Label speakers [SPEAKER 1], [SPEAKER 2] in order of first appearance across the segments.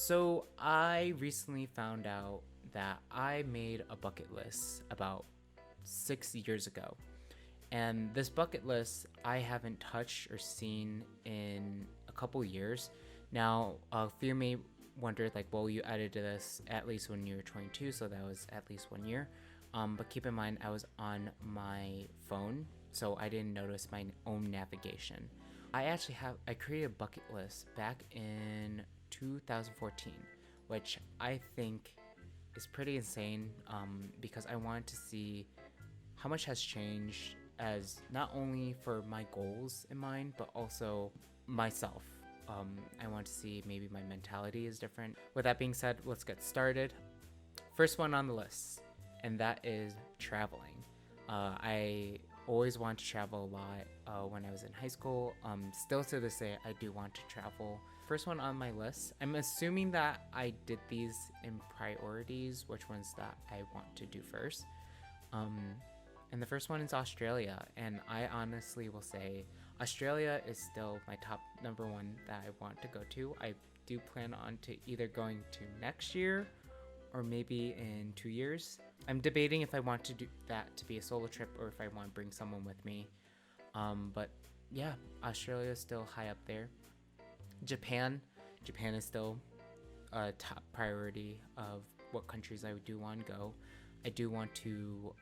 [SPEAKER 1] So I recently found out that I made a bucket list about 6 years ago. And this bucket list I haven't touched or seen in a couple years. Now, a few may wonder, like, well, you added to this at least when you were 22, so that was at least 1 year. But keep in mind, I was on my phone, so I didn't notice my own navigation. I created a bucket list back in 2014, which I think is pretty insane because I wanted to see how much has changed as not only for my goals in mind, but also myself. I want to see maybe my mentality is different. With that being said, let's get started. First one on the list, and that is traveling. I always wanted to travel a lot when I was in high school. Still to this day, I do want to travel. First one on my list, I'm assuming that I did these in priorities, which ones that I want to do first. And the first one is Australia, and I honestly will say Australia is still my top number one that I want to go to. I do plan on to either going to next year or maybe in 2 years. I'm debating if I want to do that to be a solo trip or if I want to bring someone with me. But yeah, Australia is still high up there. Japan is still a top priority of what countries I do want to go. I do want to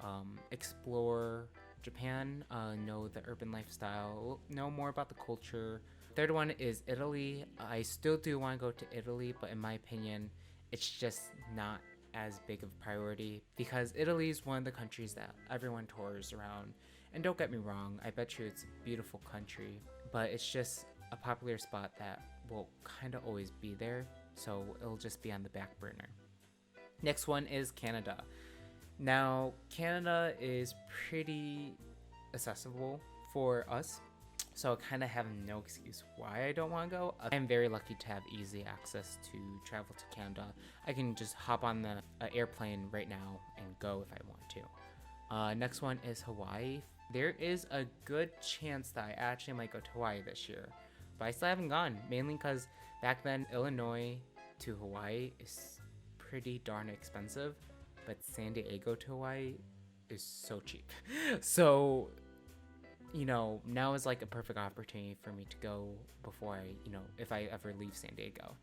[SPEAKER 1] explore Japan, know the urban lifestyle, know more about the culture. Third one is Italy. I still do want to go to Italy, but in my opinion, it's just not as big of a priority because Italy is one of the countries that everyone tours around. And don't get me wrong, I bet you it's a beautiful country, but it's just a popular spot that will kind of always be there, so it'll just be on the back burner. Next one is Canada. Now, Canada is pretty accessible for us, so I kind of have no excuse why I don't want to go. I'm very lucky to have easy access to travel to Canada. I can just hop on the airplane right now and go if I want to. Next one is Hawaii. There is a good chance that I actually might go to Hawaii this year, but I still haven't gone, mainly because back then Illinois to Hawaii is pretty darn expensive, but San Diego to Hawaii is so cheap. So, now is like a perfect opportunity for me to go before if I ever leave San Diego.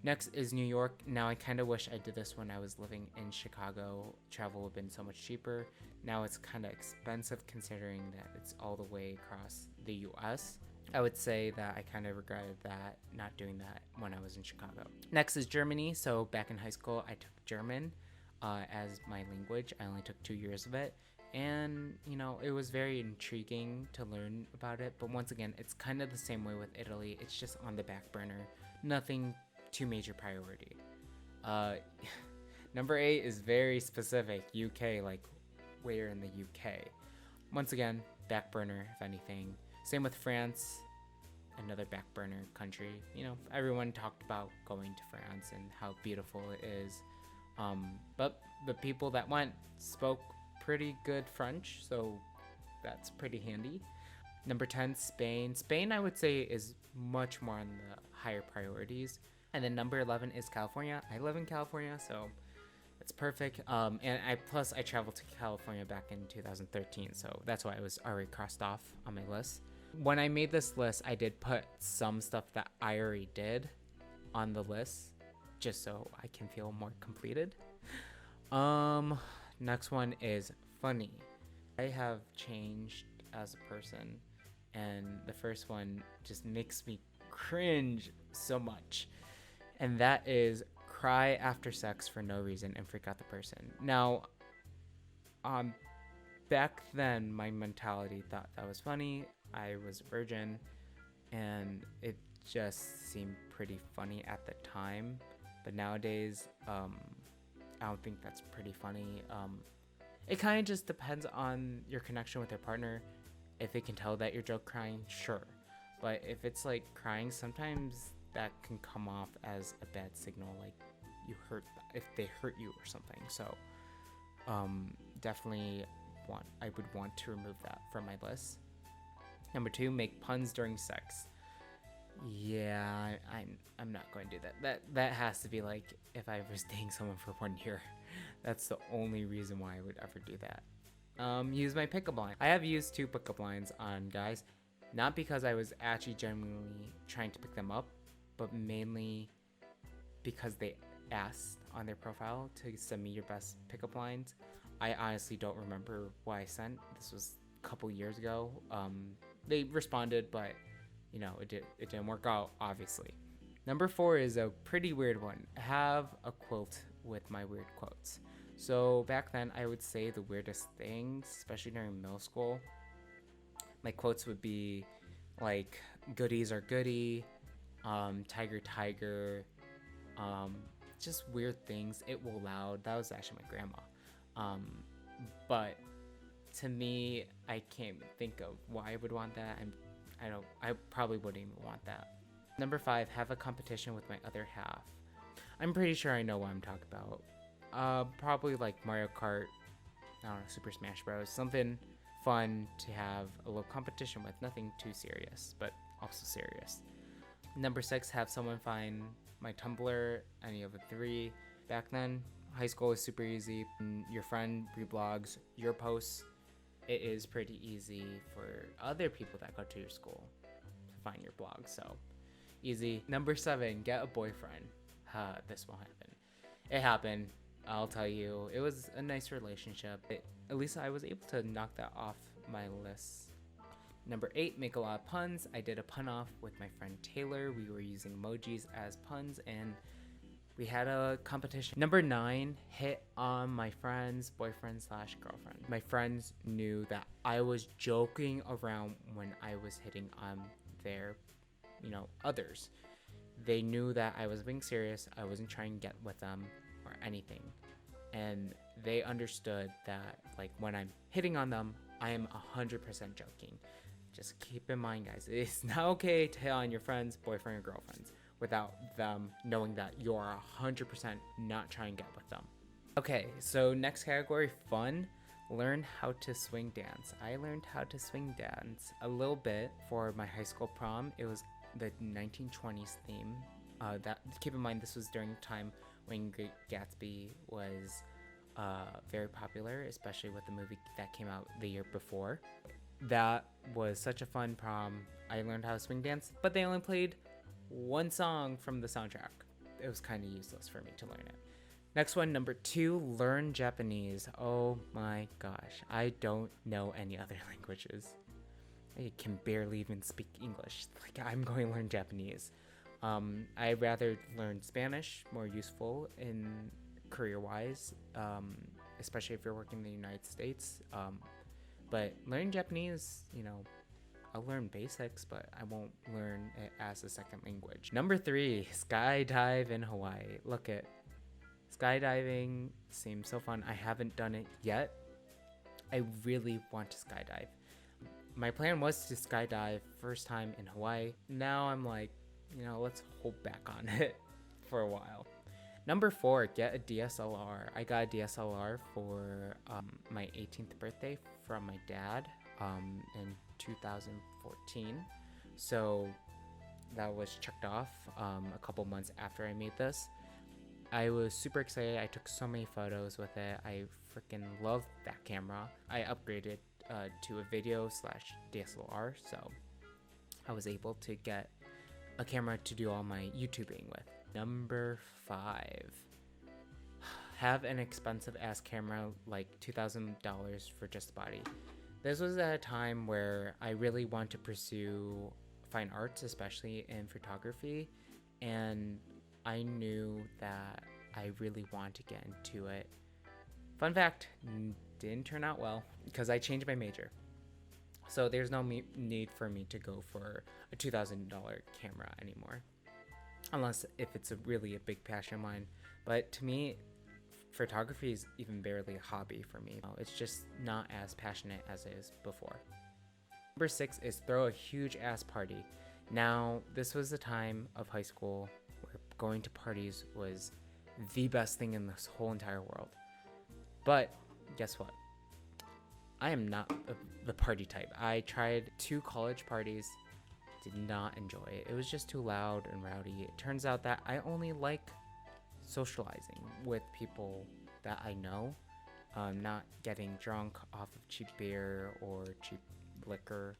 [SPEAKER 1] Next is New York. Now, I kind of wish I did this when I was living in Chicago. Travel would have been so much cheaper. Now it's kind of expensive considering that it's all the way across the US. I would say that I kind of regretted that, not doing that when I was in Chicago. Next is Germany. So back in high school, I took German as my language. I only took 2 years of it. And, it was very intriguing to learn about it. But once again, it's kind of the same way with Italy. It's just on the back burner. Nothing too major priority. Number 8 is very specific. UK, like where in the UK. Once again, back burner, if anything. Same with France, another back burner country. Everyone talked about going to France and how beautiful it is. But the people that went spoke pretty good French, so that's pretty handy. Number 10, Spain. Spain, I would say, is much more on the higher priorities. And then number 11 is California. I live in California, so it's perfect. And I traveled to California back in 2013, so that's why it was already crossed off on my list. When I made this list, I did put some stuff that I already did on the list, just so I can feel more completed. Next one is funny. I have changed as a person, and the first one just makes me cringe so much, and that is cry after sex for no reason and freak out the person. Now, back then my mentality thought that was funny. I was a virgin, and it just seemed pretty funny at the time. But nowadays, I don't think that's pretty funny. It kind of just depends on your connection with your partner. If they can tell that you're joke crying, sure. But if it's like crying, sometimes that can come off as a bad signal, like if they hurt you or something. So definitely I would want to remove that from my list. Number 2, make puns during sex. Yeah, I'm not going to do that. That has to be like if I was dating someone for 1 year. That's the only reason why I would ever do that. Use my pickup line. I have used 2 pickup lines on guys, not because I was actually genuinely trying to pick them up, but mainly because they asked on their profile to send me your best pickup lines. I honestly don't remember what I sent. This was a couple years ago. They responded, but it didn't work out, obviously. Number 4 is a pretty weird one. Have a quote with my weird quotes. So back then, I would say the weirdest things, especially during middle school. My quotes would be like, goodies are goody, tiger, tiger, just weird things. It will loud. That was actually my grandma. But to me, I can't even think of why I would want that. I probably wouldn't even want that. Number 5, have a competition with my other half. I'm pretty sure I know what I'm talking about. Probably like Mario Kart, I don't know, Super Smash Bros. Something fun to have a little competition with. Nothing too serious, but also serious. Number 6, have someone find my Tumblr, any of the 3. Back then, high school was super easy. Your friend reblogs your posts. It is pretty easy for other people that go to your school to find your blog, so easy. Number 7, get a boyfriend. This won't happen. It happened. I'll tell you, it was a nice relationship. At least I was able to knock that off my list. Number 8, make a lot of puns. I did a pun off with my friend Taylor. We were using emojis as puns, and we had a competition. Number 9, hit on my friend's boyfriend/girlfriend. My friends knew that I was joking around when I was hitting on their, others. They knew that I was being serious. I wasn't trying to get with them or anything. And they understood that, like, when I'm hitting on them, I am 100% joking. Just keep in mind, guys, it's not okay to hit on your friends, boyfriend, or girlfriends without them knowing that you're 100% not trying to get with them. Okay, so next category, fun. Learn how to swing dance. I learned how to swing dance a little bit for my high school prom. It was the 1920s theme. Keep in mind, this was during a time when Great Gatsby was very popular, especially with the movie that came out the year before. That was such a fun prom. I learned how to swing dance, but they only played one song from the soundtrack. It was kind of useless for me to learn it. Next one, number 2, learn Japanese. Oh my gosh, I don't know any other languages. I can barely even speak English. Like, I'm going to learn Japanese. I'd rather learn Spanish, more useful in career-wise, especially if you're working in the United States. But learning Japanese, I'll learn basics, but I won't learn it as a second language. Number 3, skydive in Hawaii. Look at skydiving seems so fun. I haven't done it yet. I really want to skydive. My plan was to skydive first time in Hawaii. Now I'm like, let's hold back on it for a while. Number 4, get a DSLR. I got a DSLR for my 18th birthday from my dad in 2014. So that was checked off a couple months after I made this. I was super excited. I took so many photos with it. I freaking love that camera. I upgraded to a video/DSLR, so I was able to get a camera to do all my YouTubing with. Number 5, have an expensive ass camera, like $2,000 for just the body. This was at a time where I really wanted to pursue fine arts, especially in photography, and I knew that I really wanted to get into it. Fun fact, didn't turn out well because I changed my major. So there's no need for me to go for a $2,000 camera anymore. Unless if it's really a big passion of mine. But to me, photography is even barely a hobby for me. It's just not as passionate as it is before. Number 6 is throw a huge ass party. Now, this was the time of high school where going to parties was the best thing in this whole entire world. But guess what? I am not the party type. I tried 2 college parties Did not enjoy it. It was just too loud and rowdy. It turns out that I only like socializing with people that I know, not getting drunk off of cheap beer or cheap liquor.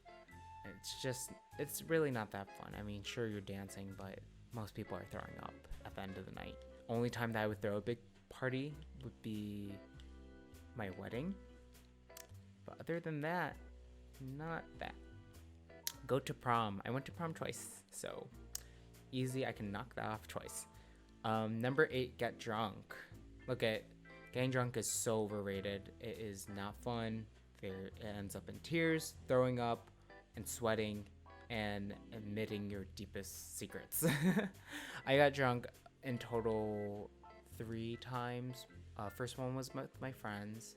[SPEAKER 1] It's really not that fun. I mean, sure, you're dancing, but most people are throwing up at the end of the night. Only time that I would throw a big party would be my wedding. But other than that, not that. Go to prom. I went to prom twice, so easy. I can knock that off twice. Number 8, get drunk. Look, getting drunk is so overrated. It is not fun. It ends up in tears, throwing up, and sweating, and admitting your deepest secrets. I got drunk in total 3 times. First one was with my friends.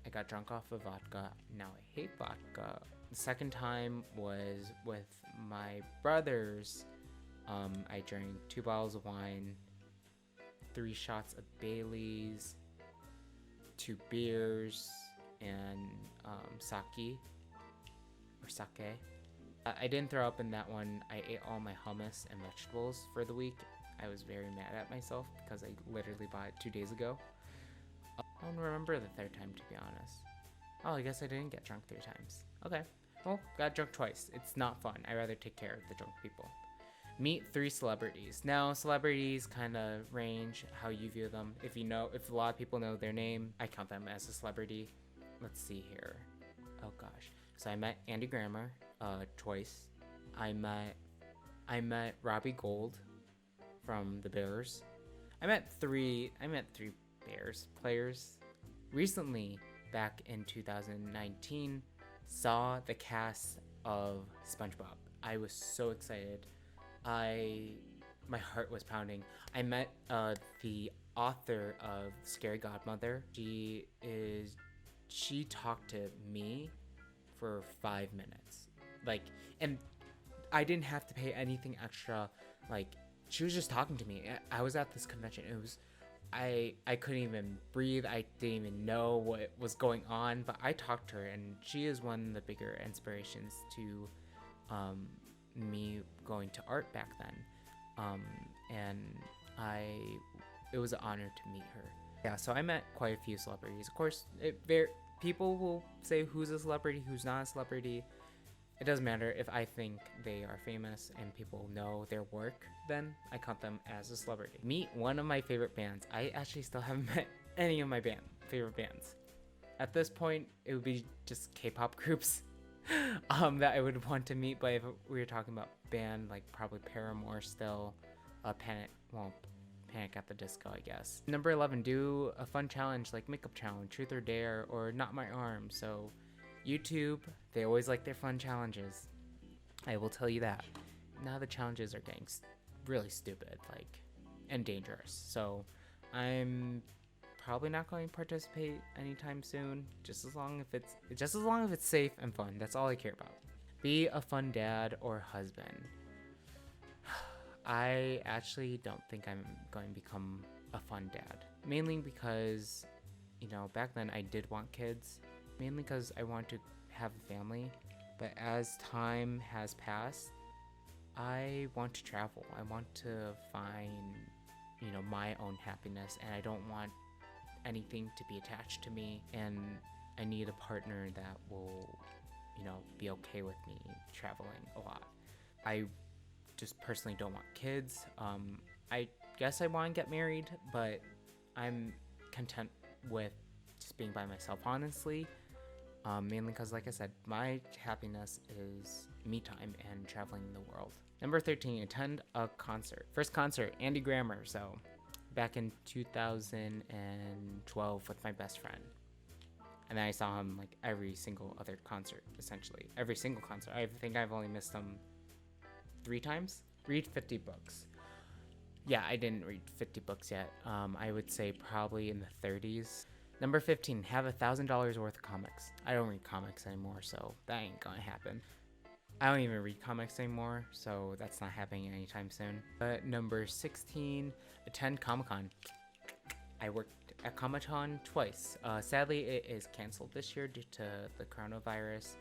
[SPEAKER 1] I got drunk off of vodka. Now I hate vodka. The second time was with my brothers. I drank 2 bottles of wine, 3 shots of Baileys, 2 beers, and sake. I didn't throw up in that one. I ate all my hummus and vegetables for the week. I was very mad at myself because I literally bought it 2 days ago. I don't remember the third time, to be honest. Oh, I guess I didn't get drunk 3 times. Okay, well, got drunk twice. It's not fun. I'd rather take care of the drunk people. Meet 3 celebrities. Now, celebrities kind of range how you view them. If a lot of people know their name, I count them as a celebrity. Let's see here. Oh gosh. So I met Andy Grammer twice. I met Robbie Gould from the Bears. I met three Bears players. Recently, back in 2019, saw the cast of SpongeBob. I was so excited. My heart was pounding. I met the author of Scary Godmother. She talked to me for 5 minutes. And I didn't have to pay anything extra. She was just talking to me. I was at this convention. I couldn't even breathe. I didn't even know what was going on, but I talked to her, and she is one of the bigger inspirations to me going to art back then. It was an honor to meet her. Yeah, so I met quite a few celebrities. Of course, people will say who's a celebrity, who's not a celebrity. It doesn't matter. If I think they are famous and people know their work, then I count them as a celebrity. Meet one of my favorite bands. I actually still haven't met any of my favorite bands. At this point, it would be just K-pop groups that I would want to meet. But if we were talking about band, probably Paramore still, Panic at the Disco, I guess. Number 11, do a fun challenge like makeup challenge, truth or dare, or not my arm. So YouTube, they always like their fun challenges. I will tell you that. Now the challenges are getting really stupid, and dangerous. So I'm probably not going to participate anytime soon. Just as long as it's safe and fun. That's all I care about. Be a fun dad or husband. I actually don't think I'm going to become a fun dad. Mainly because, back then I did want kids. Mainly because I want to have a family. But as time has passed, I want to travel. I want to find, my own happiness. And I don't want anything to be attached to me. And I need a partner that will, be okay with me traveling a lot. I just personally don't want kids. I guess I want to get married, but I'm content with just being by myself, honestly. Mainly because, like I said, my happiness is me time and traveling the world. Number 13, attend a concert. First concert, Andy Grammer. So back in 2012 with my best friend. And then I saw him every single other concert, essentially. Every single concert. I think I've only missed him 3 times. Read 50 books. Yeah, I didn't read 50 books yet. I would say probably in the 30s. Number 15, have $1,000 worth of comics. I don't read comics anymore, so that ain't gonna happen. I don't even read comics anymore, so that's not happening anytime soon. Number 16, attend Comicon. I worked at Comic-Con twice. Sadly, it is canceled this year due to the coronavirus.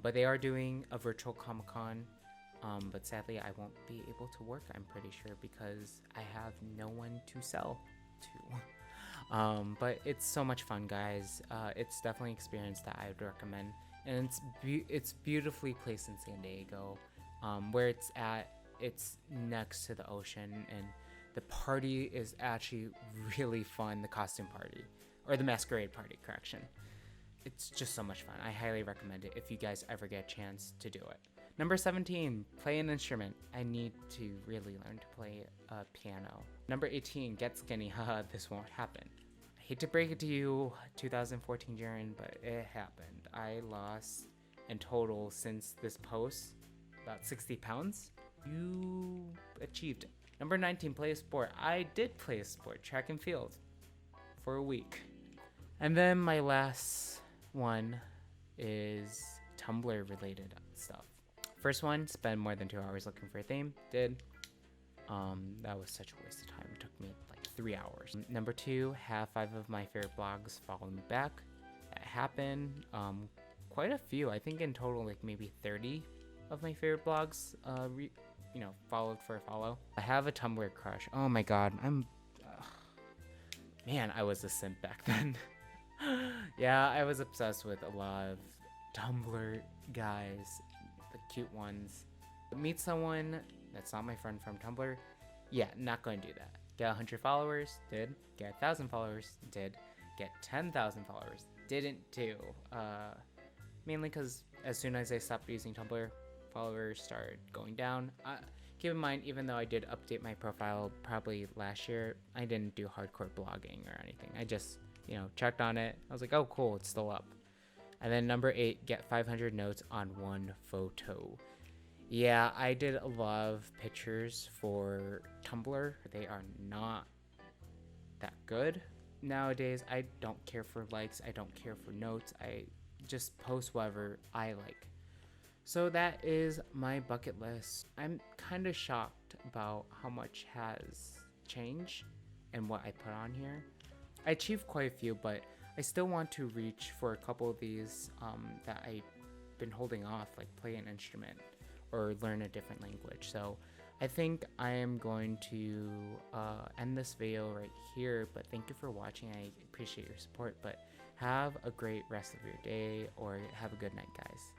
[SPEAKER 1] But they are doing a virtual Comic-Con but sadly I won't be able to work, I'm pretty sure, because I have no one to sell to. But it's so much fun, guys. It's definitely an experience that I would recommend, and it's beautifully placed in San Diego. Where it's at, it's next to the ocean, and the party is actually really fun. The costume party, or the masquerade party, correction. It's just so much fun. I highly recommend it if you guys ever get a chance to do it. Number 17, play an instrument. I need to really learn to play a piano. Number 18, get skinny. Haha, this won't happen. I hate to break it to you, 2014 Jaren, but it happened. I lost in total since this post about 60 pounds. You achieved it. Number 19, play a sport. I did play a sport, track and field, for a week. And then my last one is Tumblr related stuff. First one, spend more than 2 hours looking for a theme. Did. That was such a waste of time. It took me like 3 hours. Number 2, have 5 of my favorite blogs follow me back. That happened. Quite a few. I think in total like maybe 30 of my favorite blogs followed for a follow. I have a Tumblr crush. Oh my god, man, I was a simp back then. Yeah, I was obsessed with a lot of Tumblr guys, the cute ones. Meet someone that's not my friend from Tumblr. Yeah, not going to do that. Get 100 followers, did. Get 1,000 followers, did. Get 10,000 followers, didn't do. Mainly because as soon as I stopped using Tumblr, followers started going down. Keep in mind, even though I did update my profile probably last year, I didn't do hardcore blogging or anything. I just, checked on it. I was like, oh, cool, it's still up. And then number 8, get 500 notes on one photo. Yeah, I did a lot of pictures for Tumblr. They are not that good nowadays. I don't care for likes. I don't care for notes. I just post whatever I like. So that is my bucket list. I'm kind of shocked about how much has changed and what I put on here. I achieved quite a few, but I still want to reach for a couple of these that I've been holding off, like play an instrument or learn a different language. So I think I am going to end this video right here, but thank you for watching. I appreciate your support, but have a great rest of your day, or have a good night, guys.